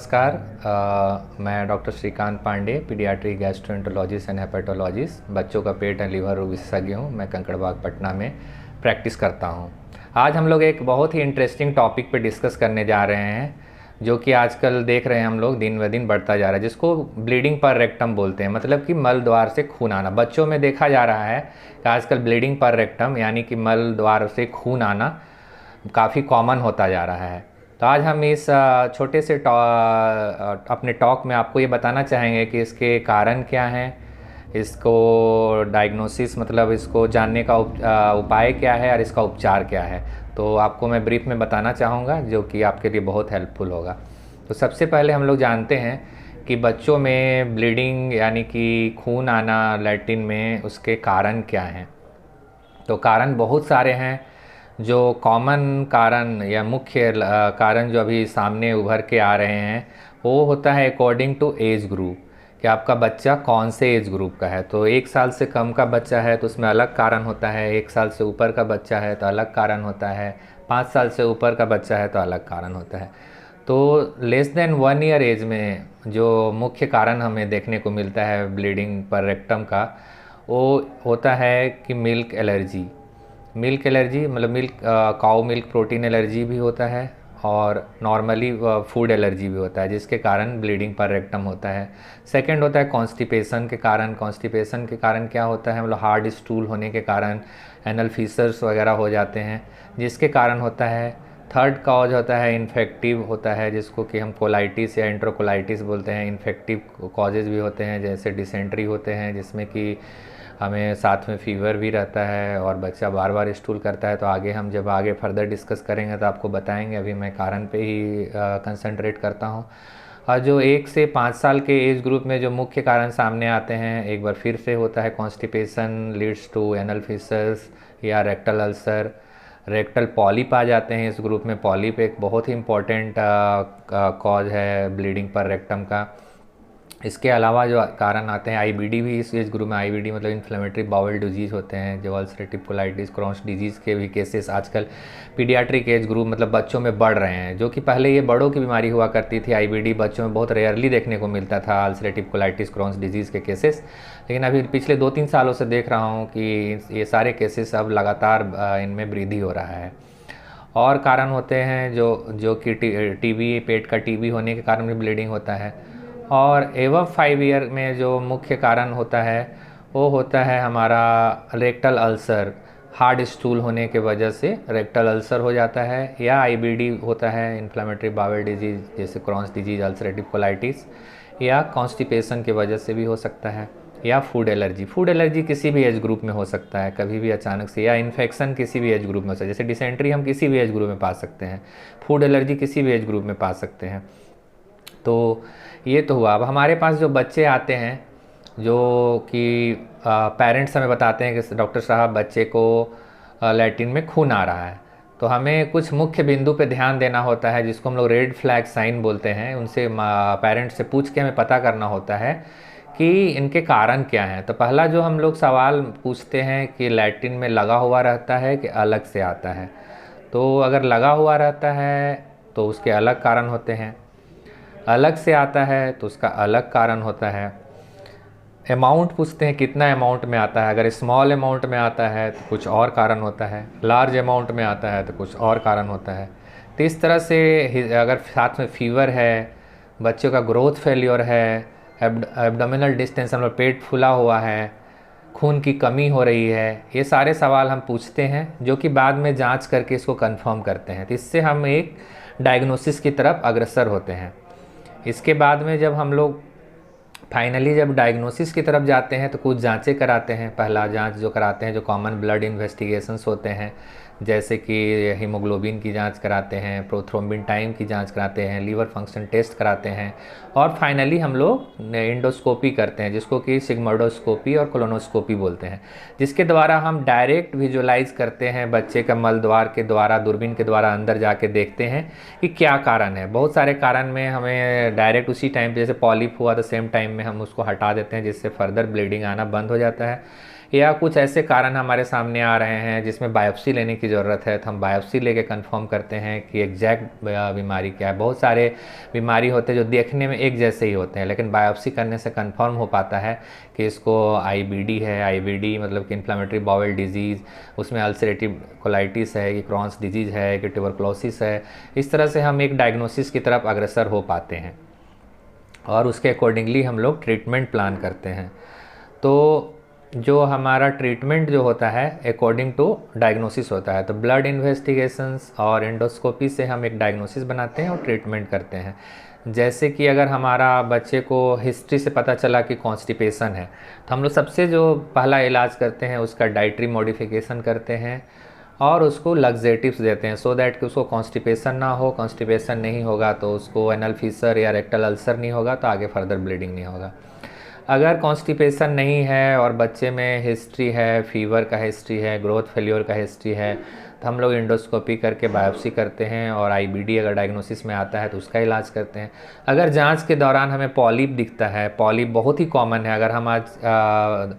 नमस्कार। मैं doctor Shrikant Pandey, paediatric gastroenterologist and hepatologist, बच्चों का पेट एंड लीवर रोग विशेषज्ञ हूँ। मैं कंकड़बाग पटना में प्रैक्टिस करता हूँ। आज हम लोग एक बहुत ही इंटरेस्टिंग टॉपिक पे डिस्कस करने जा रहे हैं, जो कि आजकल देख रहे हैं हम लोग दिन ब दिन बढ़ता जा रहा है, जिसको ब्लीडिंग पर रेक्टम बोलते हैं। मतलब कि मल द्वार से खून आना। बच्चों में देखा जा रहा है कि आजकल ब्लीडिंग पर रेक्टम यानी कि मल द्वार से खून आना काफ़ी कॉमन होता जा रहा है। तो आज हम इस छोटे से अपने टॉक में आपको ये बताना चाहेंगे कि इसके कारण क्या हैं, इसको डायग्नोसिस मतलब इसको जानने का उपाय क्या है और इसका उपचार क्या है। तो आपको मैं ब्रीफ में बताना चाहूँगा, जो कि आपके लिए बहुत हेल्पफुल होगा। तो सबसे पहले हम लोग जानते हैं कि बच्चों में ब्लीडिंग यानी कि खून आना लैट्रिन में, उसके कारण क्या हैं। तो कारण बहुत सारे हैं। जो कॉमन कारण या मुख्य कारण जो अभी सामने उभर के आ रहे हैं, वो होता है अकॉर्डिंग टू एज ग्रुप, कि आपका बच्चा कौन से एज ग्रुप का है। तो 1 साल से कम का बच्चा है तो उसमें अलग कारण होता है, 1 साल से ऊपर का बच्चा है तो अलग कारण होता है, 5 साल से ऊपर का बच्चा है तो अलग कारण होता है। तो लेस देन 1 ईयर एज में जो मुख्य कारण हमें देखने को मिलता है ब्लीडिंग पर रेक्टम का, वो होता है कि मिल्क एलर्जी। मिल्क एलर्जी मतलब काऊ मिल्क प्रोटीन एलर्जी भी होता है, और नॉर्मली फूड एलर्जी भी होता है, जिसके कारण ब्लीडिंग पर रेक्टम होता है। सेकंड होता है कॉन्स्टिपेशन के कारण। कॉन्स्टिपेशन के कारण क्या होता है, मतलब हार्ड स्टूल होने के कारण एनल फीसर्स वगैरह हो जाते हैं, जिसके कारण होता है। थर्ड कॉज होता है इन्फेक्टिव होता है, जिसको कि हम कोलाइटिस या एंट्रोकोलाइटिस बोलते हैं। इन्फेक्टिव कॉजेज़ भी होते हैं, जैसे डिसेंट्री होते हैं, जिसमें कि हमें साथ में फीवर भी रहता है और बच्चा बार बार स्टूल करता है। तो आगे हम जब आगे फर्दर डिस्कस करेंगे तो आपको बताएंगे, अभी मैं कारण पे ही कंसंट्रेट करता हूँ। और जो 1 से 5 साल के एज ग्रुप में जो मुख्य कारण सामने आते हैं, एक बार फिर से होता है constipation leads to anal fissures or rectal ulcer. Rectal polyp आ जाते हैं इस ग्रुप में। पॉलिप एक बहुत ही इम्पॉर्टेंट कॉज है ब्लीडिंग पर रेक्टम का। इसके अलावा जो कारण आते हैं, आईबीडी भी इस एज ग्रुप में। आईबीडी मतलब इन्फ्लेमेटरी बाउल डिजीज़ होते हैं, जो अल्सरेटिव कोलाइटिस, क्रॉन्स डिजीज़ के भी केसेस आजकल पीडियाट्रिक एज ग्रुप मतलब बच्चों में बढ़ रहे हैं। जो कि पहले ये बड़ों की बीमारी हुआ करती थी, आईबीडी बच्चों में बहुत रेयरली देखने को मिलता था, अल्सरेटिव कोलाइटिस, क्रॉन्स डिजीज़ के केसेस। लेकिन अभी पिछले 2-3 सालों से देख रहा हूँ कि ये सारे केसेस अब लगातार इनमें वृद्धि हो रहा है। और कारण होते हैं जो कि टीबी, पेट का टीबी होने के कारण भी ब्लीडिंग होता है। और एवं 5 ईयर में जो मुख्य कारण होता है, वो होता है हमारा रेक्टल अल्सर। हार्ड स्टूल होने के वजह से रेक्टल अल्सर हो जाता है, या आईबीडी होता है, इन्फ्लेमेटरी बाउल डिजीज़ जैसे क्रॉन्स डिजीज़, अल्सरेटिव कोलाइटिस, या कॉन्स्टिपेशन की वजह से भी हो सकता है, या फूड एलर्जी। फूड एलर्जी किसी भी एज ग्रुप में हो सकता है, कभी भी अचानक से, या इन्फेक्शन किसी भी एज ग्रुप में हो सकता है। जैसे डिसेंट्री हम किसी भी एज ग्रुप में पा सकते हैं, फूड एलर्जी किसी भी एज ग्रुप में पा सकते हैं। तो ये तो हुआ। अब हमारे पास जो बच्चे आते हैं, जो कि पेरेंट्स हमें बताते हैं कि डॉक्टर साहब बच्चे को लैट्रिन में खून आ रहा है, तो हमें कुछ मुख्य बिंदु पे ध्यान देना होता है, जिसको हम लोग रेड फ्लैग साइन बोलते हैं। उनसे पेरेंट्स से पूछ के हमें पता करना होता है कि इनके कारण क्या हैं। तो पहला जो हम लोग सवाल पूछते हैं कि लैट्रिन में लगा हुआ रहता है कि अलग से आता है। तो अगर लगा हुआ रहता है तो उसके अलग कारण होते हैं, अलग से आता है तो उसका अलग कारण होता है। अमाउंट पूछते हैं कितना अमाउंट में आता है। अगर स्मॉल अमाउंट में आता है तो कुछ और कारण होता है, लार्ज अमाउंट में आता है तो कुछ और कारण होता है। तो इस तरह से अगर साथ में फीवर है, बच्चों का ग्रोथ फेल्योर है, एब्डोमिनल डिस्टेंशन मतलब पेट फूला हुआ है, खून की कमी हो रही है, ये सारे सवाल हम पूछते हैं, जो कि बाद में जांच करके इसको कंफर्म करते हैं। तो इससे हम एक डायग्नोसिस की तरफ अग्रसर होते हैं। इसके बाद में जब हम लोग फाइनली जब डायग्नोसिस की तरफ जाते हैं तो कुछ जांचें कराते हैं। पहला जांच जो कराते हैं, जो कॉमन ब्लड इन्वेस्टिगेशंस होते हैं, जैसे कि हीमोग्लोबिन की जांच कराते हैं, प्रोथ्रोम्बिन टाइम की जांच कराते हैं, लीवर फंक्शन टेस्ट कराते हैं, और फाइनली हम लोग एंडोस्कोपी करते हैं, जिसको कि सिग्मोइडोस्कोपी और कोलोनोस्कोपी बोलते हैं, जिसके द्वारा हम डायरेक्ट विजुअलाइज करते हैं बच्चे का मल द्वार के द्वारा, दूरबीन के द्वारा अंदर जाके देखते हैं कि क्या कारण है। बहुत सारे कारण में हमें डायरेक्ट उसी टाइम पे, जैसे पॉलिप हुआ तो सेम टाइम में हम उसको हटा देते हैं, जिससे फर्दर ब्लीडिंग आना बंद हो जाता है। या कुछ ऐसे कारण हमारे सामने आ रहे हैं जिसमें बायोप्सी लेने की ज़रूरत है, तो हम बायोप्सी लेके कंफर्म करते हैं कि एग्जैक्ट बीमारी क्या है। बहुत सारे बीमारी होते हैं जो देखने में एक जैसे ही होते हैं, लेकिन बायोप्सी करने से कंफर्म हो पाता है कि इसको आईबीडी है। आईबीडी मतलब कि इन्फ्लेमेटरी बाउल डिजीज़, उसमें अल्सरेटिव कोलाइटिस है, कि क्रॉन्स डिजीज़ है, कि ट्यूबरक्लोसिस है। इस तरह से हम एक डायग्नोसिस की तरफ अग्रसर हो पाते हैं और उसके अकॉर्डिंगली हम लोग ट्रीटमेंट प्लान करते हैं। तो जो हमारा ट्रीटमेंट जो होता है अकॉर्डिंग टू डायग्नोसिस होता है। तो ब्लड इन्वेस्टिगेशंस और एंडोस्कोपी से हम एक डायग्नोसिस बनाते हैं और ट्रीटमेंट करते हैं। जैसे कि अगर हमारा बच्चे को हिस्ट्री से पता चला कि कॉन्स्टिपेशन है, तो हम लोग सबसे जो पहला इलाज करते हैं उसका डाइटरी मॉडिफिकेशन करते हैं और उसको लग्जेटिव्स देते हैं, सो दैट कि उसको कॉन्स्टिपेशन ना हो। कॉन्स्टिपेशन नहीं होगा तो उसको एनल फीसर या रेक्टल अल्सर नहीं होगा, तो आगे फर्दर ब्लीडिंग नहीं होगा। अगर कॉन्स्टिपेशन नहीं है और बच्चे में हिस्ट्री है, फीवर का हिस्ट्री है, ग्रोथ फेल्योर का हिस्ट्री है, तो हम लोग इंडोस्कोपी करके बायोप्सी करते हैं और आईबीडी अगर डायग्नोसिस में आता है तो उसका इलाज करते हैं। अगर जांच के दौरान हमें पॉलिप दिखता है, पॉलिप बहुत ही कॉमन है। अगर हम आज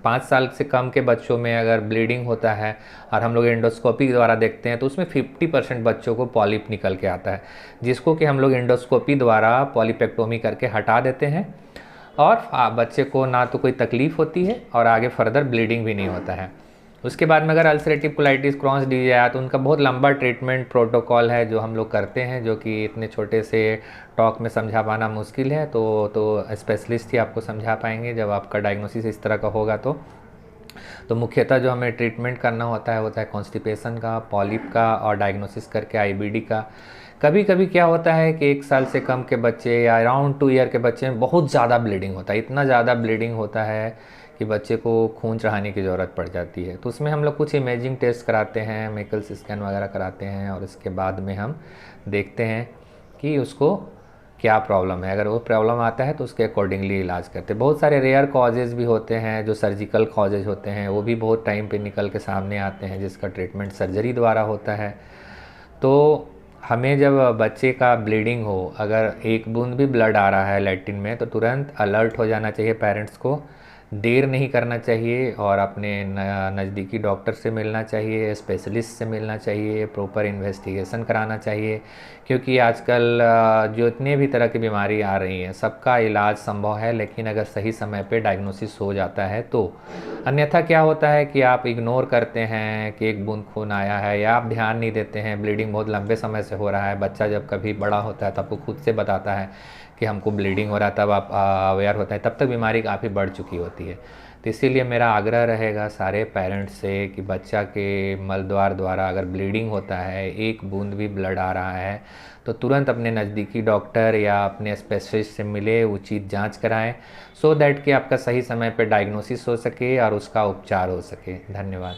5 साल से कम के बच्चों में अगर ब्लीडिंग होता है और हम लोग इंडोस्कोपी द्वारा देखते हैं तो उसमें 50% बच्चों को पॉलिप निकल के आता है, जिसको कि हम लोग इंडोस्कोपी द्वारा पॉलिपेक्टोमी करके हटा देते हैं और बच्चे को ना तो कोई तकलीफ़ होती है और आगे फर्दर ब्लीडिंग भी नहीं होता है। उसके बाद में अगर अल्सरेटिव कोलाइटिस, क्रॉन्स डिजीज आया तो उनका बहुत लंबा ट्रीटमेंट प्रोटोकॉल है जो हम लोग करते हैं, जो कि इतने छोटे से टॉक में समझा पाना मुश्किल है। तो स्पेशलिस्ट ही आपको समझा पाएंगे जब आपका डायग्नोसिस इस तरह का होगा। तो मुख्यतः जो हमें ट्रीटमेंट करना होता है कॉन्स्टिपेशन का, पॉलिप का और डायग्नोसिस करके आईबीडी का। कभी कभी क्या होता है कि 1 साल से कम के बच्चे या अराउंड 2 ईयर के बच्चे में बहुत ज़्यादा ब्लीडिंग होता है, इतना ज़्यादा ब्लीडिंग होता है कि बच्चे को खून चढ़ाने की ज़रूरत पड़ जाती है। तो उसमें हम लोग कुछ इमेजिंग टेस्ट कराते हैं, मेकल्स स्कैन वगैरह कराते हैं और इसके बाद में हम देखते हैं कि उसको क्या प्रॉब्लम है। अगर वो प्रॉब्लम आता है तो उसके अकॉर्डिंगली इलाज करते हैं। बहुत सारे रेयर कॉजेज़ भी होते हैं, जो सर्जिकल कॉजेज होते हैं, वो भी बहुत टाइम पे निकल के सामने आते हैं, जिसका ट्रीटमेंट सर्जरी द्वारा होता है। तो हमें जब बच्चे का ब्लीडिंग हो, अगर 1 बूंद भी ब्लड आ रहा है लैट्रिन में, तो तुरंत अलर्ट हो जाना चाहिए पेरेंट्स को, देर नहीं करना चाहिए और अपने नज़दीकी डॉक्टर से मिलना चाहिए, स्पेशलिस्ट से मिलना चाहिए, प्रॉपर इन्वेस्टिगेशन कराना चाहिए। क्योंकि आजकल जो इतने भी तरह की बीमारी आ रही हैं सबका इलाज संभव है, लेकिन अगर सही समय पे डायग्नोसिस हो जाता है तो। अन्यथा क्या होता है कि आप इग्नोर करते हैं कि 1 बूंद खून आया है, या आप ध्यान नहीं देते हैं, ब्लीडिंग बहुत लंबे समय से हो रहा है। बच्चा जब कभी बड़ा होता है तो आपको खुद से बताता है कि हमको ब्लीडिंग हो रहा है, तब आप अवेयर होता है, तब तक बीमारी काफ़ी बढ़ चुकी होती है। तो इसीलिए मेरा आग्रह रहेगा सारे पेरेंट्स से कि बच्चा के मलद्वार द्वारा अगर ब्लीडिंग होता है, 1 बूंद भी ब्लड आ रहा है, तो तुरंत अपने नज़दीकी डॉक्टर या अपने स्पेशलिस्ट से मिले, उचित जांच कराएं, सो दैट कि आपका सही समय पर डायग्नोसिस हो सके और उसका उपचार हो सके। धन्यवाद।